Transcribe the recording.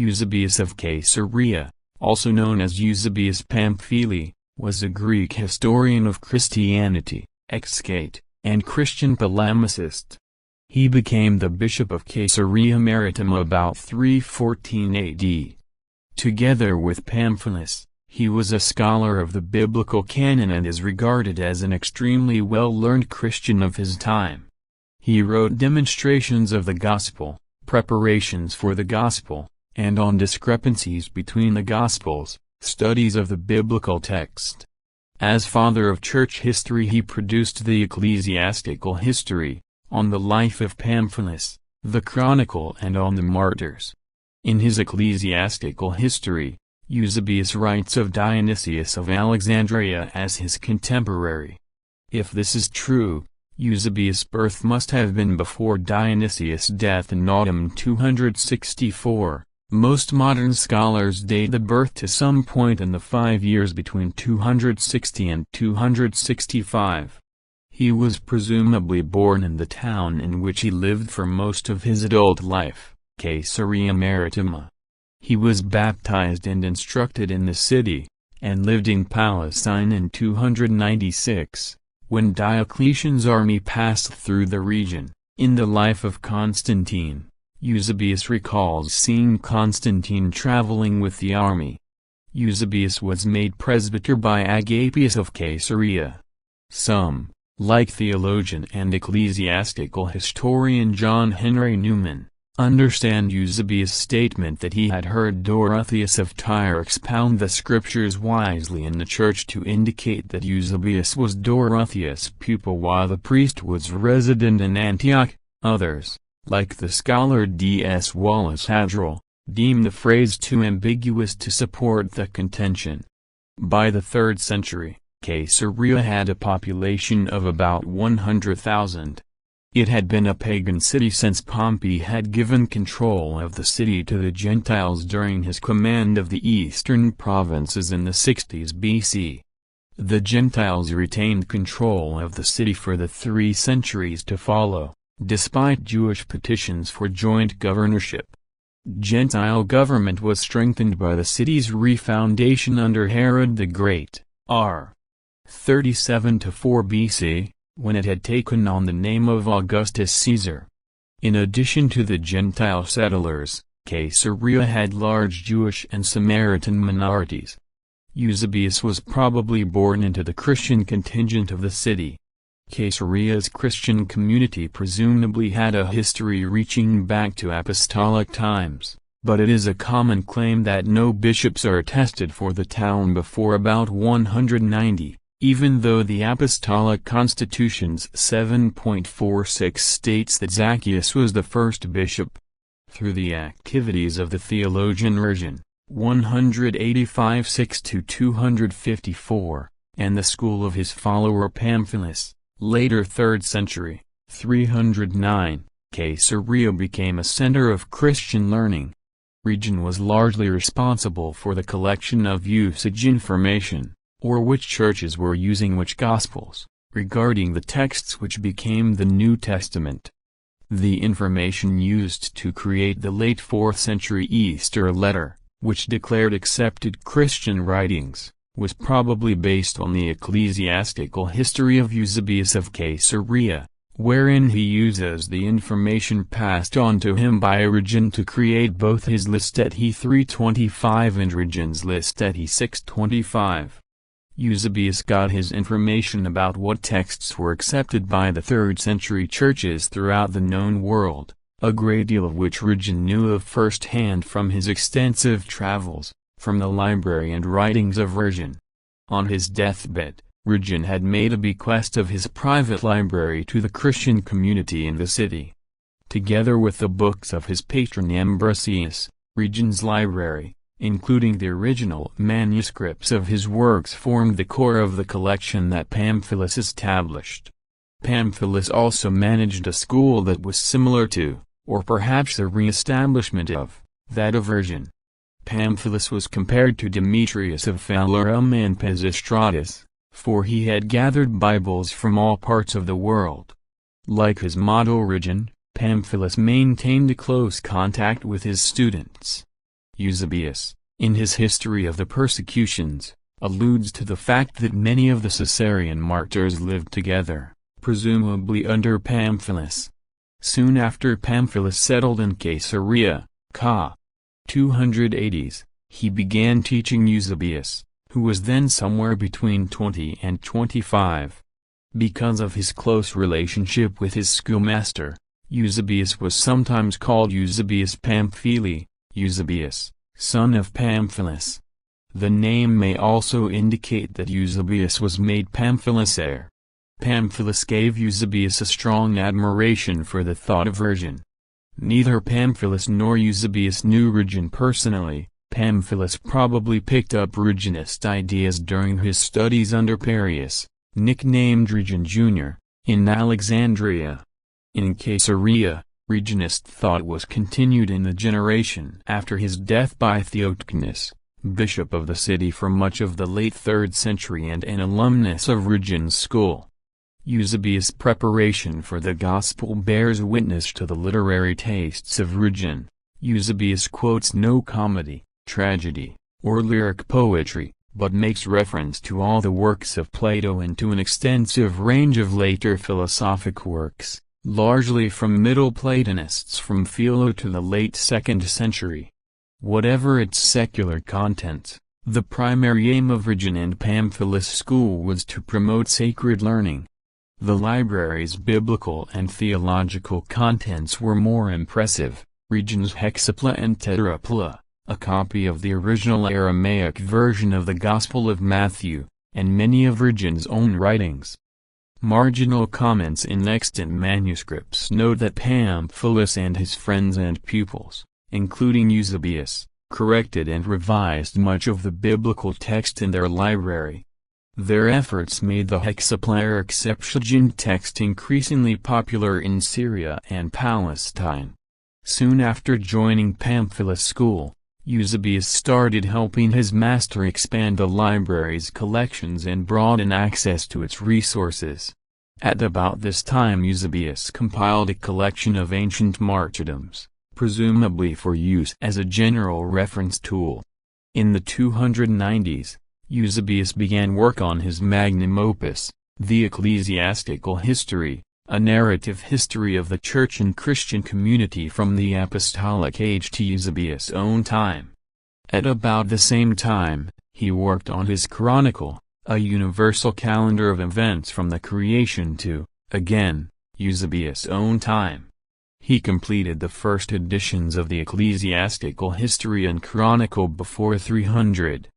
Eusebius of Caesarea, also known as Eusebius Pamphili, was a Greek historian of Christianity, excate, and Christian polemicist. He became the bishop of Caesarea Maritima about 314 AD. Together with Pamphilus, he was a scholar of the biblical canon and is regarded as an extremely well-learned Christian of his time. He wrote demonstrations of the gospel, preparations for the gospel, and on discrepancies between the Gospels, studies of the biblical text. As father of church history he produced the ecclesiastical history, on the life of Pamphilus, the chronicle and on the martyrs. In his ecclesiastical history, Eusebius writes of Dionysius of Alexandria as his contemporary. If this is true, Eusebius' birth must have been before Dionysius' death in autumn 264. Most modern scholars date the birth to some point in the 5 years between 260 and 265. He was presumably born in the town in which he lived for most of his adult life, Caesarea Maritima. He was baptized and instructed in the city, and lived in Palestine in 296, when Diocletian's army passed through the region. In the life of Constantine, Eusebius recalls seeing Constantine traveling with the army. Eusebius was made presbyter by Agapius of Caesarea. Some, like theologian and ecclesiastical historian John Henry Newman, understand Eusebius' statement that he had heard Dorotheus of Tyre expound the scriptures wisely in the church to indicate that Eusebius was Dorotheus' pupil while the priest was resident in Antioch. Others, like the scholar D.S. Wallace Hadrill, deem the phrase too ambiguous to support the contention. By the 3rd century, Caesarea had a population of about 100,000. It had been a pagan city since Pompey had given control of the city to the Gentiles during his command of the eastern provinces in the 60s BC. The Gentiles retained control of the city for the 3 centuries to follow, despite Jewish petitions for joint governorship. Gentile government was strengthened by the city's refoundation under Herod the Great, r. 37–4 BC, when it had taken on the name of Augustus Caesar. In addition to the Gentile settlers, Caesarea had large Jewish and Samaritan minorities. Eusebius was probably born into the Christian contingent of the city. Caesarea's Christian community presumably had a history reaching back to apostolic times, but it is a common claim that no bishops are attested for the town before about 190, even though the Apostolic Constitution's 7.46 states that Zacchaeus was the first bishop. Through the activities of the theologian Origen, 185–6–254, and the school of his follower Pamphilus, later 3rd century, 309, Caesarea became a center of Christian learning. Origen was largely responsible for the collection of usage information, or which churches were using which Gospels, regarding the texts which became the New Testament. The information used to create the late 4th century Easter letter, which declared accepted Christian writings, was probably based on the ecclesiastical history of Eusebius of Caesarea, wherein he uses the information passed on to him by Origen to create both his Listati 325 and Origen's Listati 625. Eusebius got his information about what texts were accepted by the 3rd century churches throughout the known world, a great deal of which Origen knew of first-hand from his extensive travels, from the library and writings of Origen. On his deathbed, Origen had made a bequest of his private library to the Christian community in the city. Together with the books of his patron Ambrosius, Origen's library, including the original manuscripts of his works, formed the core of the collection that Pamphilus established. Pamphilus also managed a school that was similar to, or perhaps the re-establishment of, that of Origen. Pamphilus was compared to Demetrius of Phalerum and Pisistratus, for he had gathered Bibles from all parts of the world. Like his model Origen, Pamphilus maintained a close contact with his students. Eusebius, in his history of the persecutions, alludes to the fact that many of the Caesarean martyrs lived together, presumably under Pamphilus. Soon after Pamphilus settled in Caesarea, ca. 280s, he began teaching Eusebius, who was then somewhere between 20 and 25. Because of his close relationship with his schoolmaster, Eusebius was sometimes called Eusebius Pamphili, Eusebius, son of Pamphilus. The name may also indicate that Eusebius was made Pamphilus' heir. Pamphilus gave Eusebius a strong admiration for the thought of Origen. Neither Pamphilus nor Eusebius knew Origen personally. Pamphilus probably picked up Origenist ideas during his studies under Parius, nicknamed Origen Jr., in Alexandria. In Caesarea, Origenist thought was continued in the generation after his death by Theotihuacus, bishop of the city for much of the late 3rd century and an alumnus of Origen's school. Eusebius' preparation for the Gospel bears witness to the literary tastes of Origen. Eusebius quotes no comedy, tragedy, or lyric poetry, but makes reference to all the works of Plato and to an extensive range of later philosophic works, largely from Middle Platonists from Philo to the late 2nd century. Whatever its secular contents, the primary aim of Origen and Pamphilus' school was to promote sacred learning. The library's biblical and theological contents were more impressive. Origen's Hexapla and Tetrapla, a copy of the original Aramaic version of the Gospel of Matthew, and many of Origen's own writings. Marginal comments in extant manuscripts note that Pamphilus and his friends and pupils, including Eusebius, corrected and revised much of the biblical text in their library. Their efforts made the Hexapla Septuagint text increasingly popular in Syria and Palestine. Soon after joining Pamphilus' school, Eusebius started helping his master expand the library's collections and broaden access to its resources. At about this time Eusebius compiled a collection of ancient martyrdoms, presumably for use as a general reference tool. In the 290s, Eusebius began work on his magnum opus, the Ecclesiastical History, a narrative history of the Church and Christian community from the Apostolic Age to Eusebius' own time. At about the same time, he worked on his Chronicle, a universal calendar of events from the creation to, again, Eusebius' own time. He completed the first editions of the Ecclesiastical History and Chronicle before 300.